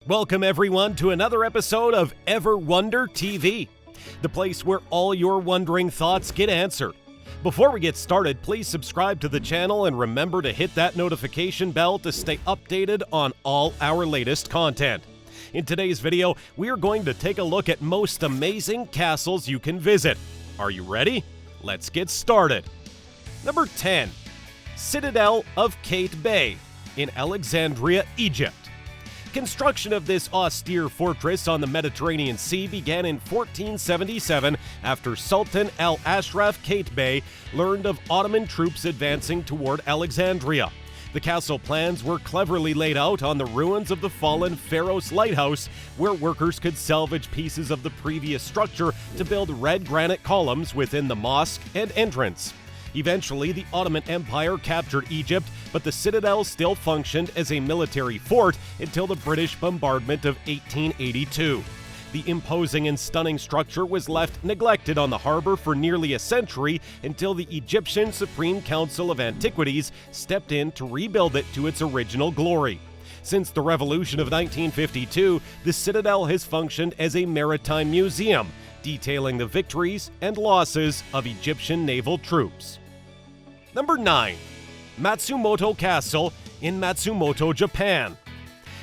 Welcome everyone to another episode of Ever Wonder TV, the place where all your wondering thoughts get answered. Before we get started, please subscribe to the channel and remember to hit that notification bell to stay updated on all our latest content. In today's video, we are going to take a look at most amazing castles you can visit. Are you ready? Let's get started. Number 10. Citadel of Cairo in Alexandria, Egypt. Construction of this austere fortress on the Mediterranean Sea began in 1477 after Sultan al-Ashraf Bey learned of Ottoman troops advancing toward Alexandria. The castle plans were cleverly laid out on the ruins of the fallen Pharos lighthouse, where workers could salvage pieces of the previous structure to build red granite columns within the mosque and entrance. Eventually, the Ottoman Empire captured Egypt, but the citadel still functioned as a military fort until the British bombardment of 1882. The imposing and stunning structure was left neglected on the harbor for nearly a century until the Egyptian Supreme Council of Antiquities stepped in to rebuild it to its original glory. Since the Revolution of 1952, the citadel has functioned as a maritime museum, detailing the victories and losses of Egyptian naval troops. Number 9. Matsumoto Castle in Matsumoto, Japan.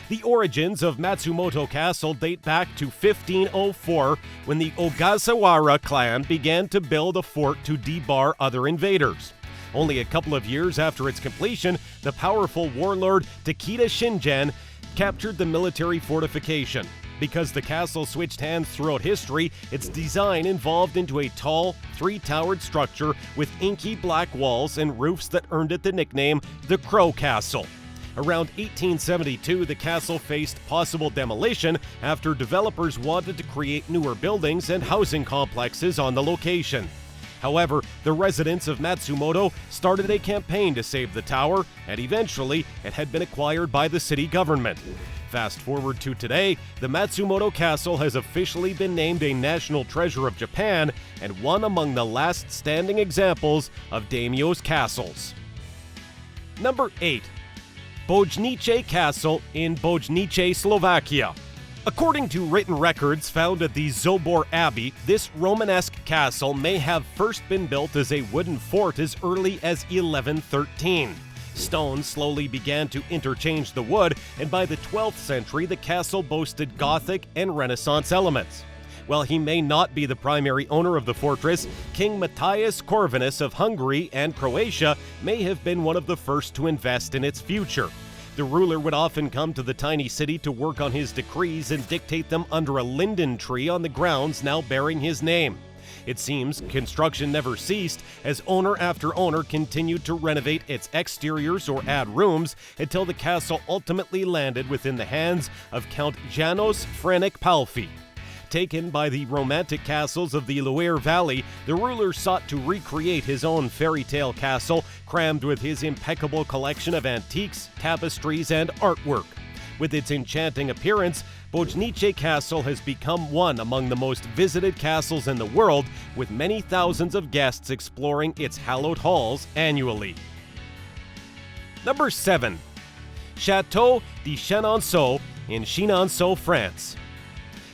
The origins of Matsumoto Castle date back to 1504, when the Ogasawara clan began to build a fort to debar other invaders. Only a couple of years after its completion, the powerful warlord Takeda Shingen captured the military fortification. Because the castle switched hands throughout history, its design evolved into a tall, three-towered structure with inky black walls and roofs that earned it the nickname the Crow Castle. Around 1872, the castle faced possible demolition after developers wanted to create newer buildings and housing complexes on the location. However, the residents of Matsumoto started a campaign to save the tower, and eventually it had been acquired by the city government. Fast forward to today, the Matsumoto Castle has officially been named a National Treasure of Japan and one among the last standing examples of daimyo's castles. Number 8. Pojnichi Castle in Pojnichi, Slovakia. According to written records found at the Zobor Abbey, this Romanesque castle may have first been built as a wooden fort as early as 1113. Stone slowly began to interchange the wood, and by the 12th century the castle boasted Gothic and Renaissance elements. While he may not be the primary owner of the fortress, King Matthias Corvinus of Hungary and Croatia may have been one of the first to invest in its future. The ruler would often come to the tiny city to work on his decrees and dictate them under a linden tree on the grounds now bearing his name. It seems construction never ceased, as owner after owner continued to renovate its exteriors or add rooms until the castle ultimately landed within the hands of Count Janos Franek Palfi. Taken by the romantic castles of the Loire Valley, the ruler sought to recreate his own fairy tale castle, crammed with his impeccable collection of antiques, tapestries, and artwork. With its enchanting appearance, Pojnichi Castle has become one among the most visited castles in the world, with many thousands of guests exploring its hallowed halls annually. Number 7. Chateau de Chenonceau in Chenonceau, France.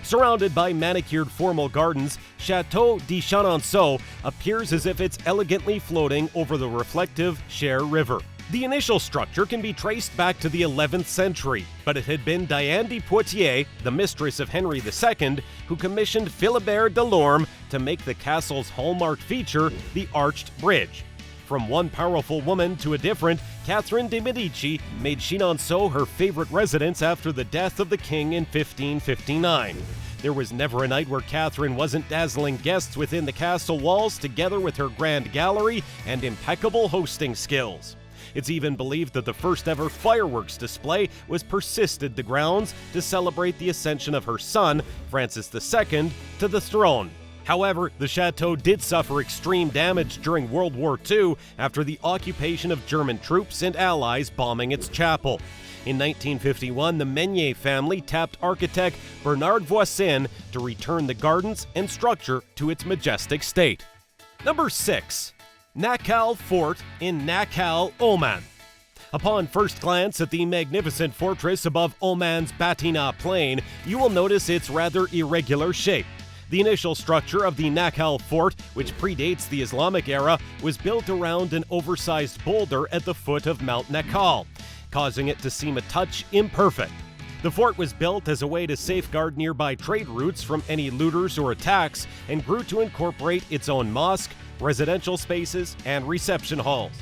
Surrounded by manicured formal gardens, Chateau de Chenonceau appears as if it's elegantly floating over the reflective Cher River. The initial structure can be traced back to the 11th century, but it had been Diane de Poitiers, the mistress of Henry II, who commissioned Philibert de Lorme to make the castle's hallmark feature, the arched bridge. From one powerful woman to a different, Catherine de' Medici made Chenonceau her favorite residence after the death of the king in 1559. There was never a night where Catherine wasn't dazzling guests within the castle walls, together with her grand gallery and impeccable hosting skills. It's even believed that the first ever fireworks display was persisted the grounds to celebrate the ascension of her son, Francis II, to the throne. However, the chateau did suffer extreme damage during World War II after the occupation of German troops and allies bombing its chapel. In 1951, the Meunier family tapped architect Bernard Voisin to return the gardens and structure to its majestic state. Number 6. Nakhal Fort in Nakhal, Oman. Upon first glance at the magnificent fortress above Oman's Batina Plain, you will notice its rather irregular shape. The initial structure of the Nakhal Fort, which predates the Islamic era, was built around an oversized boulder at the foot of Mount Nakhal, causing it to seem a touch imperfect. The fort was built as a way to safeguard nearby trade routes from any looters or attacks, and grew to incorporate its own mosque, residential spaces, and reception halls.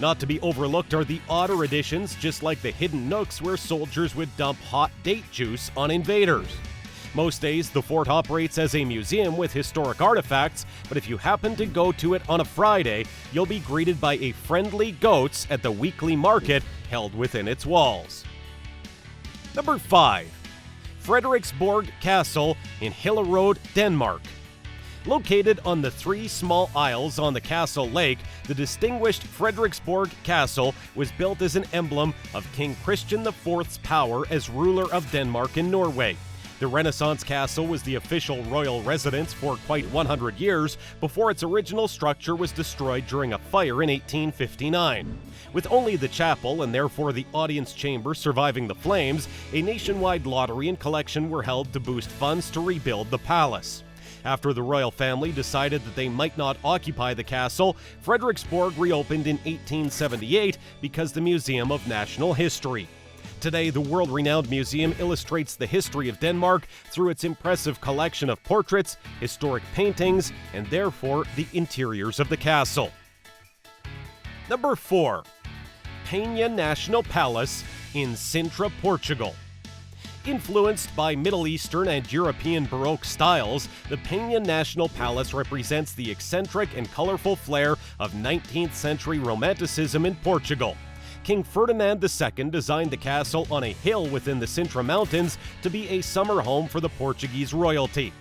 Not to be overlooked are the odder additions, just like the hidden nooks where soldiers would dump hot date juice on invaders. Most days, the fort operates as a museum with historic artifacts, but if you happen to go to it on a Friday, you'll be greeted by a friendly goats at the weekly market held within its walls. Number 5. Fredericksburg Castle in Hillerød, Denmark. Located on the 3 small isles on the Castle Lake, the distinguished Fredericksburg Castle was built as an emblem of King Christian IV's power as ruler of Denmark and Norway. The Renaissance castle was the official royal residence for quite 100 years before its original structure was destroyed during a fire in 1859. With only the chapel and therefore the audience chamber surviving the flames, a nationwide lottery and collection were held to boost funds to rebuild the palace. After the royal family decided that they might not occupy the castle, Fredericksburg reopened in 1878 because the Museum of National History. Today, the world-renowned museum illustrates the history of Denmark through its impressive collection of portraits, historic paintings, and therefore the interiors of the castle. Number 4. Pena National Palace in Sintra, Portugal. Influenced by Middle Eastern and European Baroque styles, the Pena National Palace represents the eccentric and colorful flair of 19th century Romanticism in Portugal. King Ferdinand II designed the castle on a hill within the Sintra Mountains to be a summer home for the Portuguese royalty.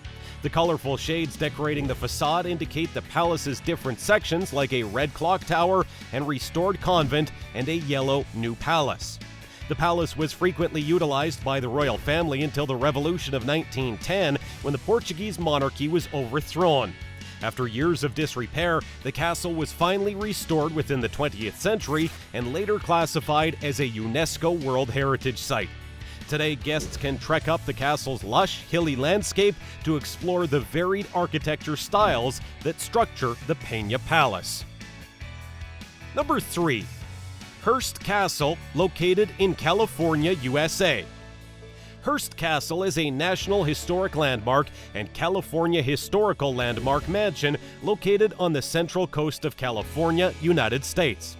The colorful shades decorating the facade indicate the palace's different sections like a red clock tower and restored convent and a yellow new palace. The palace was frequently utilized by the royal family until the Revolution of 1910, when the Portuguese monarchy was overthrown. After years of disrepair, the castle was finally restored within the 20th century and later classified as a UNESCO World Heritage Site. Today, guests can trek up the castle's lush, hilly landscape to explore the varied architecture styles that structure the Pena Palace. Number 3. Hearst Castle, located in California, USA. Hearst Castle is a National Historic Landmark and California Historical Landmark mansion located on the central coast of California, United States.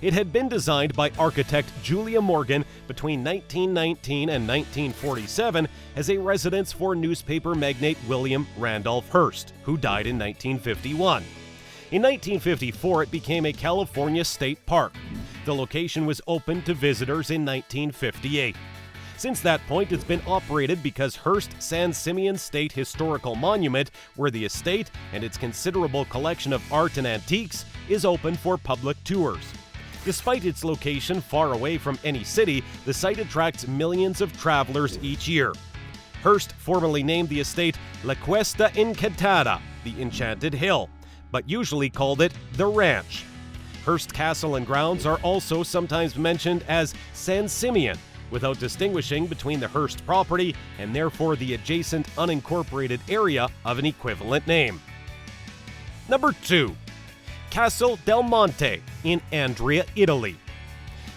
It had been designed by architect Julia Morgan between 1919 and 1947 as a residence for newspaper magnate William Randolph Hearst, who died in 1951. In 1954, it became a California state park. The location was opened to visitors in 1958. Since that point, it's been operated because Hearst San Simeon State Historical Monument, where the estate and its considerable collection of art and antiques is open for public tours. Despite its location far away from any city, the site attracts millions of travelers each year. Hearst formerly named the estate La Cuesta Encantada, the Enchanted Hill, but usually called it the Ranch. Hearst Castle and grounds are also sometimes mentioned as San Simeon, without distinguishing between the Hearst property and therefore the adjacent unincorporated area of an equivalent name. Number 2. Castle del Monte in Andria, Italy.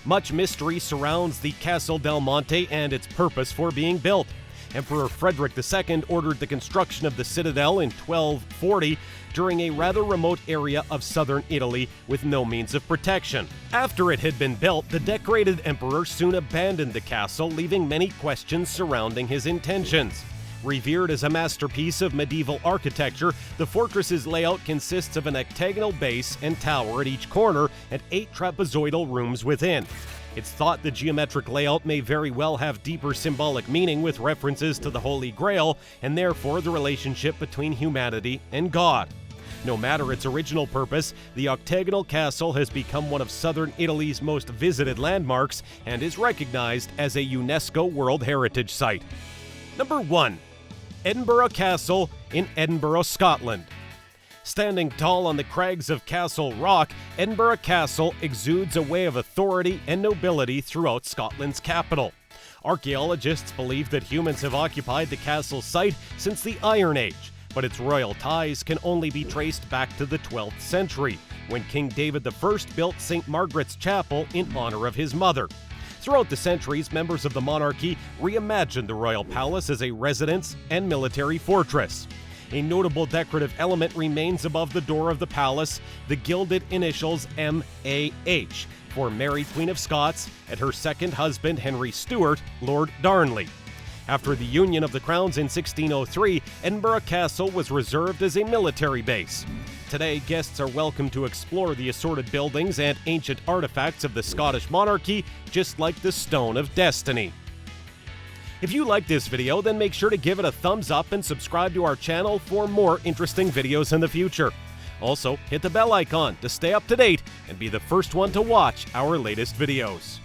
Much mystery surrounds the Castle del Monte and its purpose for being built. Emperor Frederick II ordered the construction of the citadel in 1240 during a rather remote area of southern Italy with no means of protection. After it had been built, the decorated emperor soon abandoned the castle, leaving many questions surrounding his intentions. Revered as a masterpiece of medieval architecture, the fortress's layout consists of an octagonal base and tower at each corner and 8 trapezoidal rooms within. It's thought the geometric layout may very well have deeper symbolic meaning with references to the Holy Grail and therefore the relationship between humanity and God. No matter its original purpose, the octagonal castle has become one of southern Italy's most visited landmarks and is recognized as a UNESCO World Heritage Site. Number 1. Edinburgh Castle in Edinburgh, Scotland. Standing tall on the crags of Castle Rock, Edinburgh Castle exudes a way of authority and nobility throughout Scotland's capital. Archaeologists believe that humans have occupied the castle site since the Iron Age, but its royal ties can only be traced back to the 12th century, when King David I built St. Margaret's Chapel in honor of his mother. Throughout the centuries, members of the monarchy reimagined the royal palace as a residence and military fortress. A notable decorative element remains above the door of the palace, the gilded initials MAH, for Mary Queen of Scots and her second husband Henry Stuart, Lord Darnley. After the union of the crowns in 1603, Edinburgh Castle was reserved as a military base. Today, guests are welcome to explore the assorted buildings and ancient artifacts of the Scottish monarchy, just like the Stone of Destiny. If you like this video, then make sure to give it a thumbs up and subscribe to our channel for more interesting videos in the future. Also, hit the bell icon to stay up to date and be the first one to watch our latest videos.